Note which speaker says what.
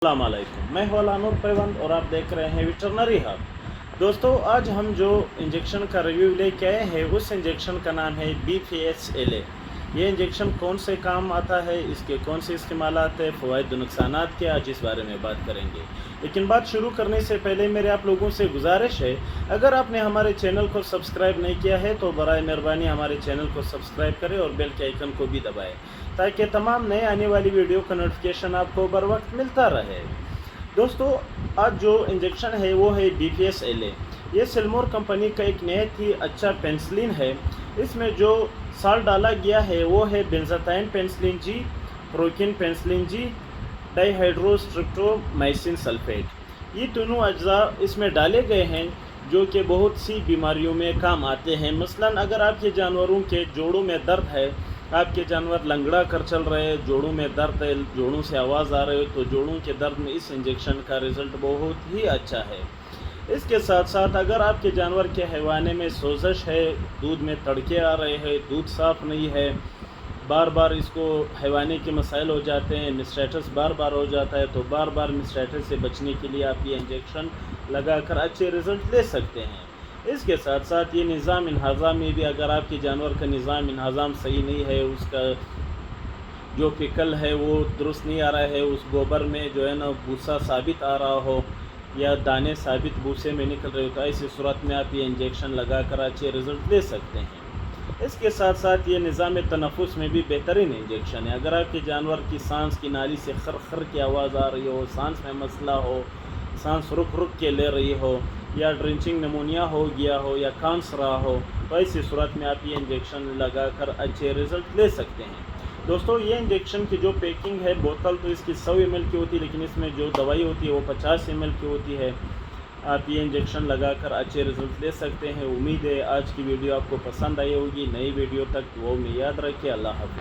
Speaker 1: अस्सलाम वालेकुम, मैं हूं लानूर पैवंद और आप देख रहे हैं वेटरनरी हब। दोस्तों, आज हम जो इंजेक्शन का रिव्यू लेके आए हैं उस इंजेक्शन का नाम है BPSLA। ये इंजेक्शन कौन से काम आता है, इसके कौन से इस्तेमालात है, फ़वाइद नुकसानात क्या, आज इस बारे में बात करेंगे। लेकिन बात शुरू करने से पहले मेरे आप लोगों से गुजारिश है, अगर आपने हमारे चैनल को सब्सक्राइब नहीं किया है तो बराए मेहरबानी हमारे चैनल को सब्सक्राइब करें और बेल के आइकन को भी दबाएं ताकि तमाम नए आने वाली वीडियो का नोटिफिकेशन आपको बर वक्त मिलता रहे। दोस्तों, आज जो इंजेक्शन है वो है BPSLA। ये सिल्मोर कंपनी का एक नहायत ही अच्छा पेंसिलिन है। इसमें जो साल्ट डाला गया है वो है benzathine penicillin G, procaine penicillin G, dihydrostreptomycin sulphate. ये दोनों अज्जा इसमें डाले गए हैं जो कि बहुत सी बीमारियों में काम आते हैं। मसलन अगर आपके जानवरों के जोड़ों में दर्द है, आपके जानवर लंगड़ा कर चल रहे हैं, जोड़ों में दर्द है, जोड़ों से आवाज़ आ रही है, तो जोड़ों के दर्द में इस इंजेक्शन का रिज़ल्ट बहुत ही अच्छा है। इसके साथ साथ अगर आपके जानवर के हैवाने में सोजश है, दूध में तड़के आ रहे हैं, दूध साफ़ नहीं है, बार बार इसको हैवाने के मसाइल हो जाते हैं, मिस्टैटस बार बार हो जाता है, तो बार बार मिस्टैटस से बचने के लिए आप ये इंजेक्शन लगाकर अच्छे रिज़ल्ट ले सकते हैं। इसके साथ साथ ये निज़ाम इन्हाज़ाम में भी, अगर आपके जानवर का निज़ाम इन्हाज़ाम सही नहीं है, उसका जो फिकल है वो दुरुस्त नहीं आ रहा है, उस गोबर में जो है ना भूसा साबित आ रहा हो या दाने साबित भूसे में निकल रहे हो, तो ऐसी सूरत में आप ये इंजेक्शन लगाकर अच्छे रिज़ल्ट ले सकते हैं। इसके साथ साथ ये निज़ाम तनफ़ुस में भी बेहतरीन इंजेक्शन है। अगर आपके जानवर की सांस की नाली से खर खर की आवाज़ आ रही हो, सांस में मसला हो, सांस रुक रुक के ले रही हो, या ड्रिंचिंग नमूनिया हो गया हो या कांस रहा हो, तो ऐसी सूरत में आप ये इंजेक्शन लगाकर अच्छे रिज़ल्ट ले सकते हैं। दोस्तों, ये इंजेक्शन की जो पैकिंग है, बोतल तो इसकी 100 ml की होती है, लेकिन इसमें जो दवाई होती है वो 50 ml की होती है। आप ये इंजेक्शन लगाकर अच्छे रिज़ल्ट ले सकते हैं। उम्मीद है आज की वीडियो आपको पसंद आई होगी। नई वीडियो तक वो में याद रखिए। अल्लाह हाफ़िज़।